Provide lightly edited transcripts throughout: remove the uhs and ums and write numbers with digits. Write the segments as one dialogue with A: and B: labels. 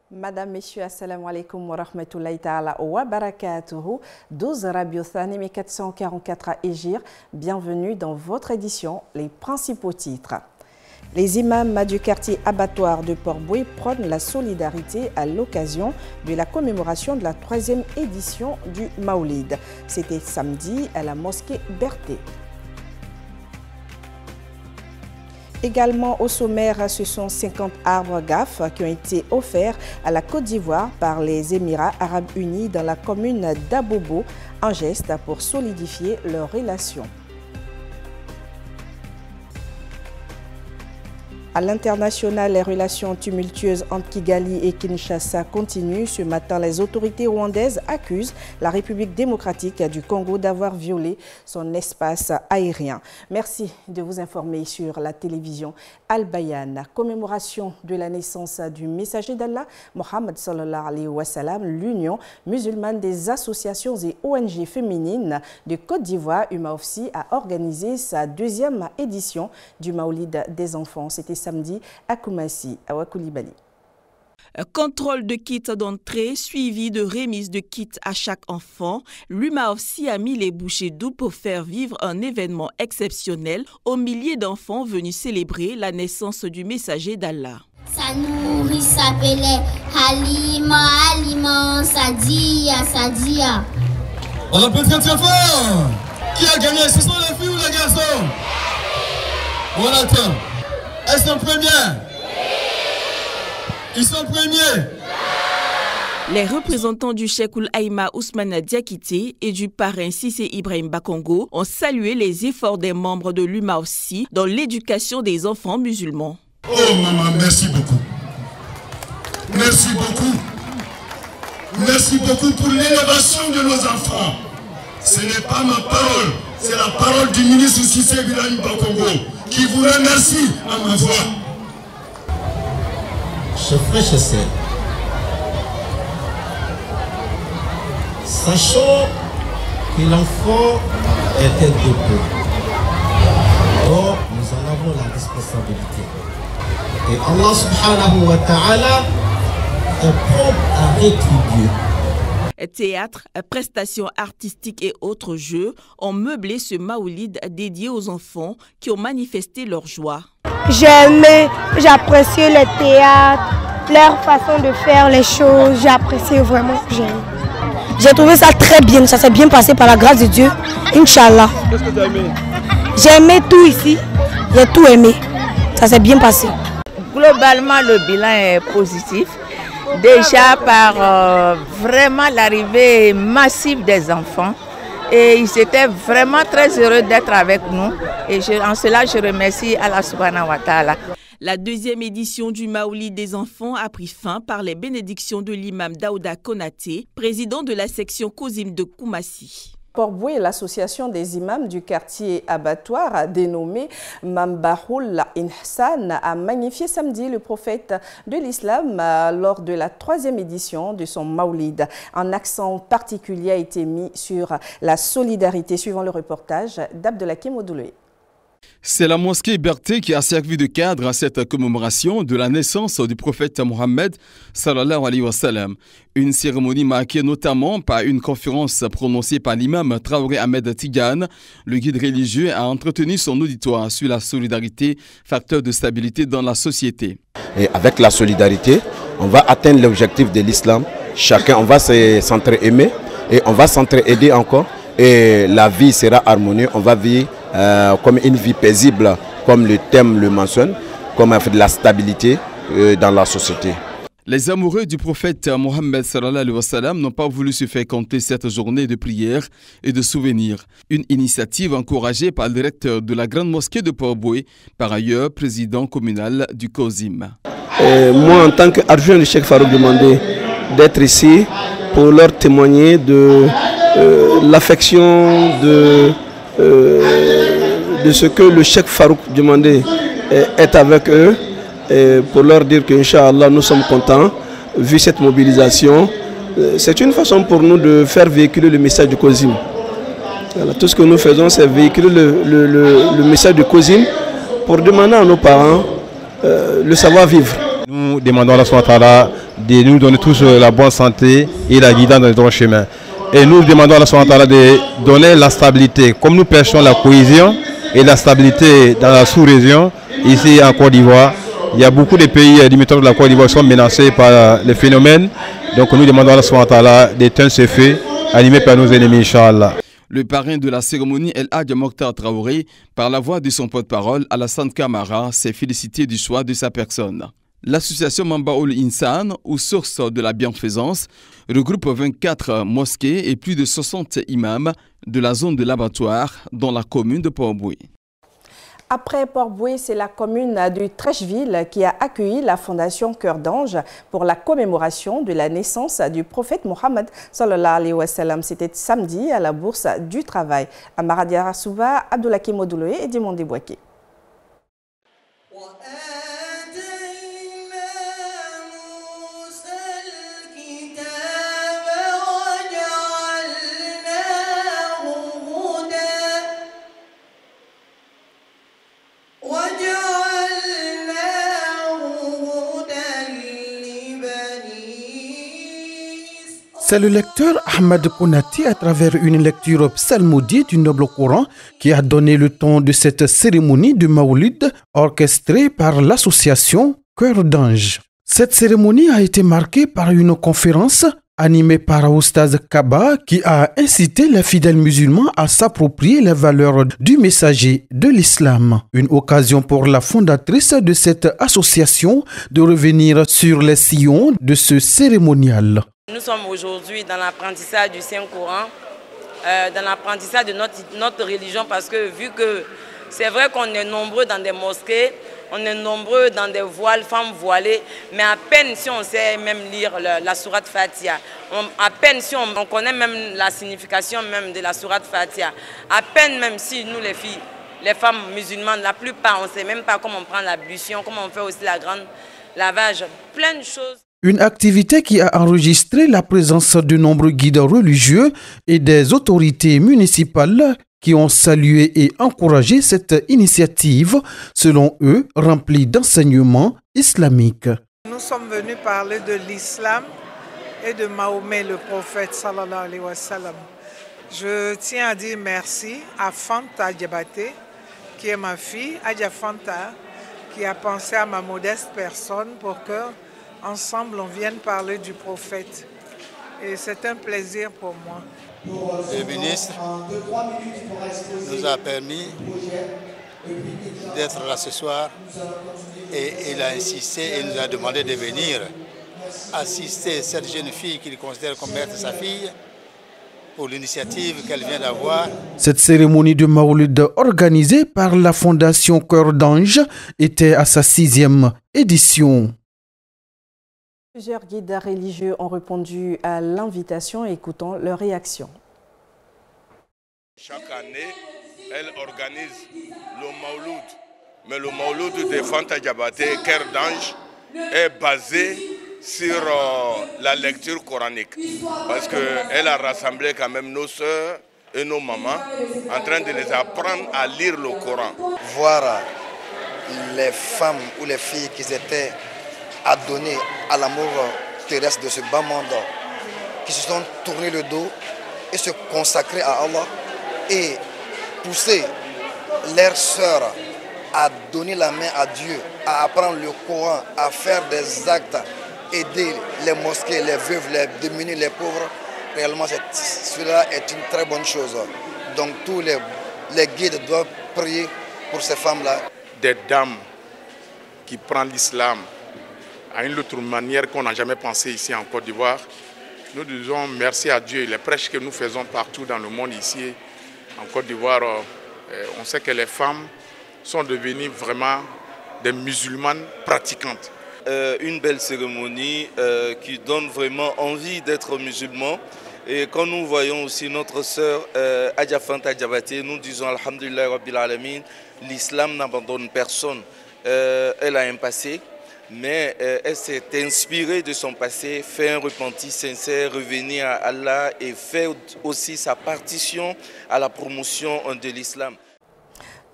A: Madame, Messieurs, assalamu alaikum wa rahmatullahi ta'ala wa barakatuhu. 12 Rabiul Thani 1444 à Égir. Bienvenue dans votre édition, les principaux titres. Les imams du quartier abattoir de Port-Boué prônent la solidarité à l'occasion de la commémoration de la 3e édition du Maoulid. C'était samedi à la mosquée Berthet. Également au sommaire, ce sont 50 arbres GAF qui ont été offerts à la Côte d'Ivoire par les Émirats arabes unis dans la commune d'Abobo, un geste pour solidifier leurs relations. À l'international, les relations tumultueuses entre Kigali et Kinshasa continuent. Ce matin, les autorités rwandaises accusent la République démocratique du Congo d'avoir violé son espace aérien. Merci de vous informer sur la télévision Al-Bayan. Commémoration de la naissance du messager d'Allah, Mohammed sallallahu alayhi wa sallam, l'Union musulmane des associations et ONG féminines de Côte d'Ivoire, UMAOFSI, a organisé sa 2e édition du Maoulid des enfants. C'était samedi à Koumassi, à Wakoulibaly.
B: Contrôle de kits d'entrée suivi de remise de kits à chaque enfant, l'UMAOFSI a mis les bouchées doubles pour faire vivre un événement exceptionnel aux milliers d'enfants venus célébrer la naissance du messager d'Allah.
C: Sa nourrice s'appelait Halima, Sadia.
D: On l'appelle très fort. Qui a gagné? Ce sont les filles ou les garçons? On attend. Elles sont premières. Ils sont premiers.
B: Les représentants du Cheikh Aïma Ousmane Diakité et du parrain Sissé Ibrahim Bakongo ont salué les efforts des membres de l'UMAOFSI dans l'éducation des enfants musulmans.
D: Oh maman, merci beaucoup. Merci beaucoup. Merci beaucoup pour l'élévation de nos enfants. Ce n'est pas ma parole, c'est la parole du ministre Sissé Ibrahim Bakongo qui vous remercie à ma voix.
E: Chers frères, chers sœurs, sachons que l'enfant est un dépôt. Or, nous en avons la responsabilité. Et Allah subhanahu wa ta'ala est propre à rétribuer.
B: Théâtre, prestations artistiques et autres jeux ont meublé ce Maoulid dédié aux enfants qui ont manifesté leur joie.
F: J'apprécie le théâtre, leur façon de faire les choses, j'apprécie vraiment, j'aime. J'ai trouvé ça très bien, ça s'est bien passé par la grâce de Dieu, Inch'Allah.
D: Qu'est-ce que tu as aimé?
F: J'ai aimé tout ici, j'ai tout aimé, ça s'est bien passé.
G: Globalement, le bilan est positif. Déjà par vraiment l'arrivée massive des enfants. Et ils étaient vraiment très heureux d'être avec nous. Et en cela, je remercie Allah subhanahu wa ta'ala.
B: La 2e édition du Maoulid des enfants a pris fin par les bénédictions de l'imam Daouda Konaté, président de la section Kozim de Koumassi.
A: Port-Boué, l'association des imams du quartier abattoir, dénommée Mambahoul Inhsan, a magnifié samedi le prophète de l'islam lors de la 3e édition de son Maoulid. Un accent particulier a été mis sur la solidarité, suivant le reportage d'Abdelakim Odouloué.
H: C'est la mosquée Berthet qui a servi de cadre à cette commémoration de la naissance du prophète Mohammed sallallahu alayhi wa sallam. Une cérémonie marquée notamment par une conférence prononcée par l'imam Traoré Ahmed Tigane. Le guide religieux a entretenu son auditoire sur la solidarité, facteur de stabilité dans la société.
I: Et avec la solidarité, on va atteindre l'objectif de l'islam. Chacun, on va s'entre-aimer et on va s'entre-aider encore. Et la vie sera harmonieuse, on va vivre comme une vie paisible, comme le thème le mentionne, comme de la stabilité dans la société.
H: Les amoureux du prophète Mohammed sallallahu alayhi wa sallam n'ont pas voulu se faire compter cette journée de prière et de souvenirs. Une initiative encouragée par le directeur de la grande mosquée de Port-Boué, par ailleurs président communal du Kozim.
J: Moi, en tant qu'adjoint du Cheikh Farouk, demandé d'être ici pour leur témoigner de l'affection de ce que le Cheikh Farouk demandait est avec eux, et pour leur dire qu'Inch'Allah nous sommes contents vu cette mobilisation. C'est une façon pour nous de faire véhiculer le message du Kozim. Voilà, tout ce que nous faisons, c'est véhiculer le message du Kozim pour demander à nos parents le savoir-vivre.
K: Nous demandons à Allah subhanahu wa ta'ala de nous donner tous la bonne santé et la guidance dans le droit chemin. Et nous demandons à Allah subhanahu wa ta'ala de donner la stabilité. Comme nous prêchons la cohésion et la stabilité dans la sous-région, ici en Côte d'Ivoire, il y a beaucoup de pays limitrophes de la Côte d'Ivoire qui sont menacés par les phénomènes. Donc nous demandons à Allah subhanahu wa ta'ala d'éteindre ce feu animé par nos ennemis, Inch'Allah.
H: Le parrain de la cérémonie, El Hadj Mokhtar Traoré, par la voix de son porte-parole, Alassane Camara, s'est félicité du choix de sa personne. L'association Mambaoul Insan, ou source de la bienfaisance, regroupe 24 mosquées et plus de 60 imams de la zone de l'abattoir dans la commune de Port-Boué.
A: Après Port-Boué, c'est la commune du Trècheville qui a accueilli la fondation Cœur d'Ange pour la commémoration de la naissance du prophète Mohammed sallallahu alayhi wa sallam. C'était samedi à la Bourse du Travail. Amara Diarasouba, Abdoulaye Modouloé et Dimondé Bouaké.
L: C'est le lecteur Ahmed Konati, à travers une lecture psalmodie du Noble Coran, qui a donné le ton de cette cérémonie de Maoulid orchestrée par l'association Cœur d'Ange. Cette cérémonie a été marquée par une conférence animée par Oustaz Kaba qui a incité les fidèles musulmans à s'approprier les valeurs du messager de l'islam. Une occasion pour la fondatrice de cette association de revenir sur les sillons de ce cérémonial.
M: Nous sommes aujourd'hui dans l'apprentissage du Saint-Coran, dans l'apprentissage de notre religion, parce que vu que c'est vrai qu'on est nombreux dans des mosquées, on est nombreux dans des voiles, femmes voilées, mais à peine si on sait même lire la sourate Fatiha, à peine si on connaît même la signification même de la sourate Fatiha, à peine même si nous les filles, les femmes musulmanes, la plupart, on ne sait même pas comment on prend l'ablution, comment on fait aussi la grande lavage, plein de choses.
L: Une activité qui a enregistré la présence de nombreux guides religieux et des autorités municipales qui ont salué et encouragé cette initiative, selon eux, remplie d'enseignements islamiques.
N: Nous sommes venus parler de l'islam et de Mahomet, le prophète, sallallahu alayhi wa sallam. Je tiens à dire merci à Fanta Diabaté, qui est ma fille, Adja Fanta, qui a pensé à ma modeste personne pour que ensemble, on vient parler du prophète. Et c'est un plaisir pour moi.
O: Le ministre nous a permis d'être là ce soir et il a insisté et nous a demandé de venir assister cette jeune fille qu'il considère comme être sa fille pour l'initiative qu'elle vient d'avoir.
L: Cette cérémonie de Maoulid organisée par la Fondation Cœur d'Ange était à sa 6e édition.
A: Plusieurs guides religieux ont répondu à l'invitation. Écoutons leurs réactions.
P: Chaque année, elle organise le Mauloud. Mais le Mauloud de Fanta Diabaté, Cœur d'Ange, est basé sur la lecture coranique. Parce qu'elle a rassemblé quand même nos sœurs et nos mamans en train de les apprendre à lire le Coran.
Q: Voir les femmes ou les filles qui étaient adonnées à l'amour terrestre de ce bas monde, qui se sont tournés le dos et se consacrer à Allah et pousser leurs sœurs à donner la main à Dieu, à apprendre le Coran, à faire des actes, aider les mosquées, les veuves, les démunis, les pauvres. Réellement, cela est une très bonne chose. Donc tous les guides doivent prier pour ces femmes-là.
P: Des dames qui prennent l'islam à une autre manière qu'on n'a jamais pensé ici en Côte d'Ivoire. Nous disons merci à Dieu. Les prêches que nous faisons partout dans le monde ici, en Côte d'Ivoire, on sait que les femmes sont devenues vraiment des musulmanes pratiquantes.
R: Une belle cérémonie qui donne vraiment envie d'être musulman. Et quand nous voyons aussi notre sœur Adja Fanta Diabaté, nous disons Alhamdulillah Rabbil Alamin, l'islam n'abandonne personne. Elle a un passé, mais elle s'est inspirée de son passé, fait un repenti sincère, revenir à Allah et fait aussi sa partition à la promotion de l'islam.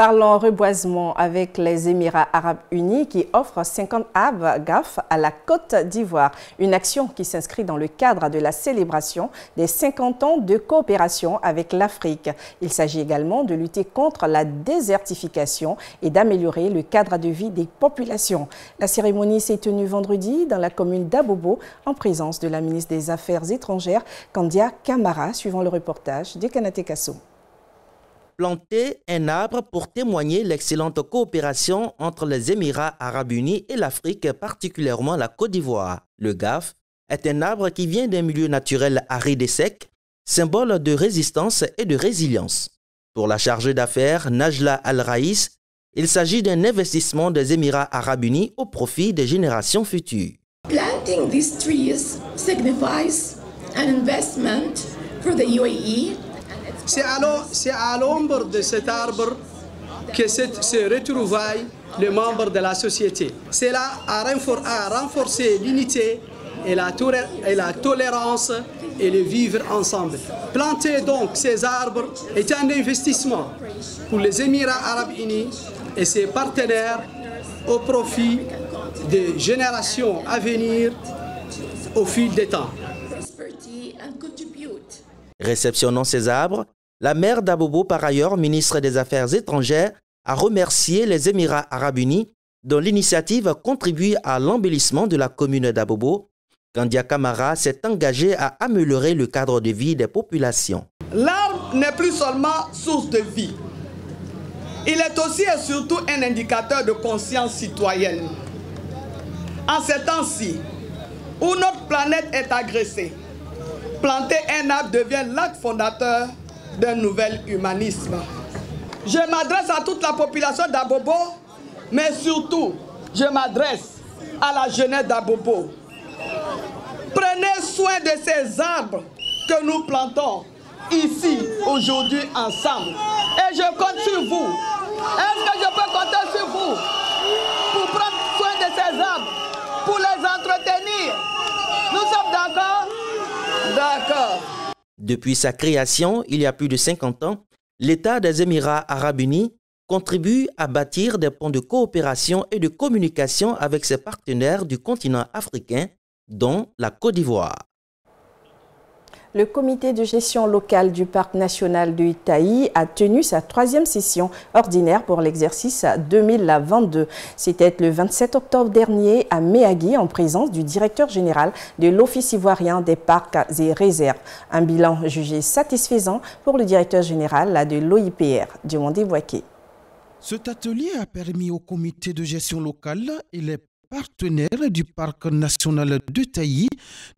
A: Parlons reboisement avec les Émirats arabes unis qui offrent 50 arbres GAF à la Côte d'Ivoire. Une action qui s'inscrit dans le cadre de la célébration des 50 ans de coopération avec l'Afrique. Il s'agit également de lutter contre la désertification et d'améliorer le cadre de vie des populations. La cérémonie s'est tenue vendredi dans la commune d'Abobo en présence de la ministre des Affaires étrangères, Kandia Camara, suivant le reportage de Kanate Kasso.
S: Planter un arbre pour témoigner l'excellente coopération entre les Émirats arabes unis et l'Afrique, particulièrement la Côte d'Ivoire. Le GAF est un arbre qui vient d'un milieu naturel aride et sec, symbole de résistance et de résilience. Pour la chargée d'affaires Najla Al-Raïs, il s'agit d'un investissement des Émirats arabes unis au profit des générations futures.
T: Planting these trees signifies an investment for the UAE.
U: C'est à l'ombre de cet arbre que se retrouvent les membres de la société. Cela a renforcé l'unité et la tolérance et le vivre ensemble. Planter donc ces arbres est un investissement pour les Émirats arabes unis et ses partenaires au profit des générations à venir au fil des temps.
S: Réceptionnant ces arbres, la maire d'Abobo, par ailleurs ministre des Affaires étrangères, a remercié les Émirats arabes unis dont l'initiative contribue à l'embellissement de la commune d'Abobo. Kandia Camara s'est engagé à améliorer le cadre de vie des populations.
U: L'arbre n'est plus seulement source de vie. Il est aussi et surtout un indicateur de conscience citoyenne. En ces temps-ci, où notre planète est agressée, planter un arbre devient l'acte fondateur d'un nouvel humanisme. Je m'adresse à toute la population d'Abobo, mais surtout, je m'adresse à la jeunesse d'Abobo. Prenez soin de ces arbres que nous plantons ici, aujourd'hui, ensemble. Et je compte sur vous. Est-ce que je peux compter sur vous pour prendre soin de ces arbres, pour les entretenir? Nous sommes d'accord? D'accord.
S: Depuis sa création, il y a plus de 50 ans, l'État des Émirats arabes unis contribue à bâtir des ponts de coopération et de communication avec ses partenaires du continent africain, dont la Côte d'Ivoire.
A: Le comité de gestion locale du parc national de Itaï a tenu sa 3e session ordinaire pour l'exercice 2022. C'était le 27 octobre dernier à Méagui en présence du directeur général de l'Office ivoirien des parcs et réserves. Un bilan jugé satisfaisant pour le directeur général de l'OIPR, Diomandé Bouaké.
L: Cet atelier a permis au comité de gestion locale et les partenaires du parc national de Taï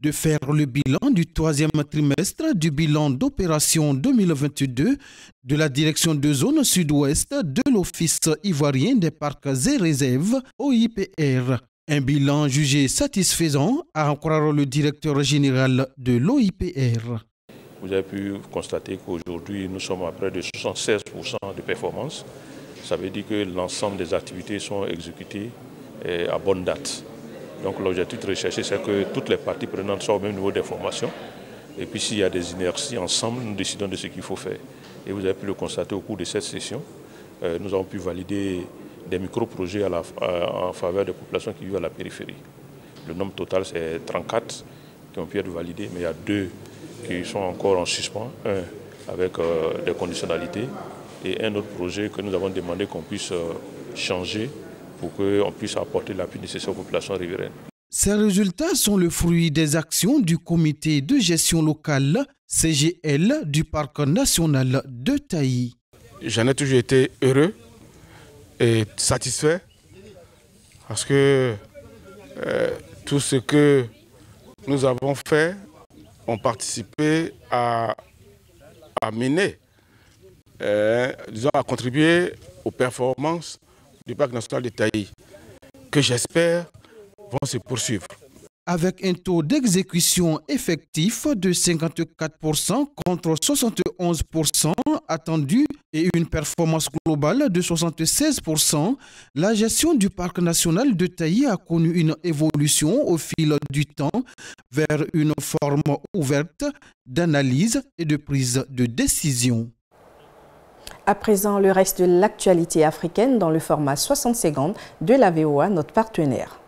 L: de faire le bilan du 3e trimestre du bilan d'opération 2022 de la direction de zone sud-ouest de l'Office ivoirien des parcs et réserves OIPR. Un bilan jugé satisfaisant, à en croire le directeur général de l'OIPR.
V: Vous avez pu constater qu'aujourd'hui nous sommes à près de 76% de performance. Ça veut dire que l'ensemble des activités sont exécutées à bonne date. Donc l'objectif recherché, c'est que toutes les parties prenantes soient au même niveau d'information. Et puis s'il y a des inerties ensemble, nous décidons de ce qu'il faut faire. Et vous avez pu le constater au cours de cette session. Nous avons pu valider des micro-projets en faveur des populations qui vivent à la périphérie. Le nombre total, c'est 34 qui ont pu être validés, mais il y a 2 qui sont encore en suspens. Un avec des conditionnalités et un autre projet que nous avons demandé qu'on puisse changer pour qu'on puisse apporter l'appui nécessaire aux populations riveraines.
L: Ces résultats sont le fruit des actions du comité de gestion locale CGL du parc national de Taï.
W: J'en ai toujours été heureux et satisfait parce que tout ce que nous avons fait ont participé à mener, à contribuer aux performances du parc national de Taï, que j'espère vont se poursuivre.
L: Avec un taux d'exécution effectif de 54% contre 71% attendu et une performance globale de 76%, la gestion du parc national de Taï a connu une évolution au fil du temps vers une forme ouverte d'analyse et de prise de décision.
A: À présent, le reste de l'actualité africaine dans le format 60 secondes de la VOA, notre partenaire.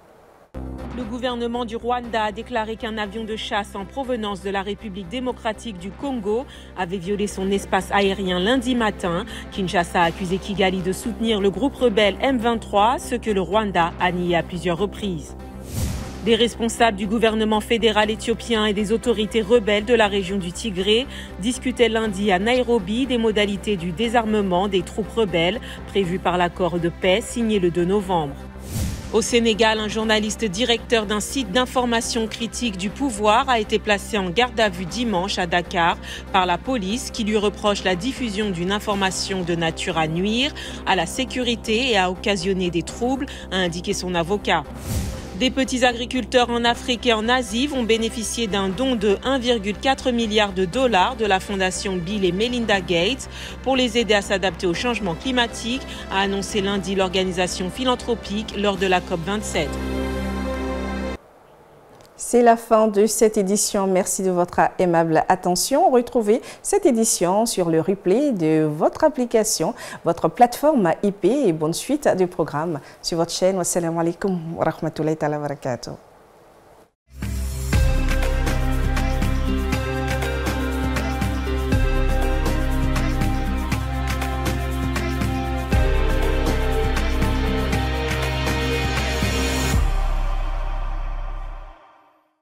C: Le gouvernement du Rwanda a déclaré qu'un avion de chasse en provenance de la République démocratique du Congo avait violé son espace aérien lundi matin. Kinshasa a accusé Kigali de soutenir le groupe rebelle M23, ce que le Rwanda a nié à plusieurs reprises. Des responsables du gouvernement fédéral éthiopien et des autorités rebelles de la région du Tigré discutaient lundi à Nairobi des modalités du désarmement des troupes rebelles prévues par l'accord de paix signé le 2 novembre. Au Sénégal, un journaliste directeur d'un site d'information critique du pouvoir a été placé en garde à vue dimanche à Dakar par la police qui lui reproche la diffusion d'une information de nature à nuire à la sécurité et à occasionner des troubles, a indiqué son avocat. Des petits agriculteurs en Afrique et en Asie vont bénéficier d'un don de 1,4 milliard de dollars de la fondation Bill et Melinda Gates pour les aider à s'adapter au changement climatique, a annoncé lundi l'organisation philanthropique lors de la COP27.
A: C'est la fin de cette édition. Merci de votre aimable attention. Retrouvez cette édition sur le replay de votre application, votre plateforme IP et bonne suite de programmes sur votre chaîne. Wassalamu alaikum wa rahmatullahi wa barakatuh.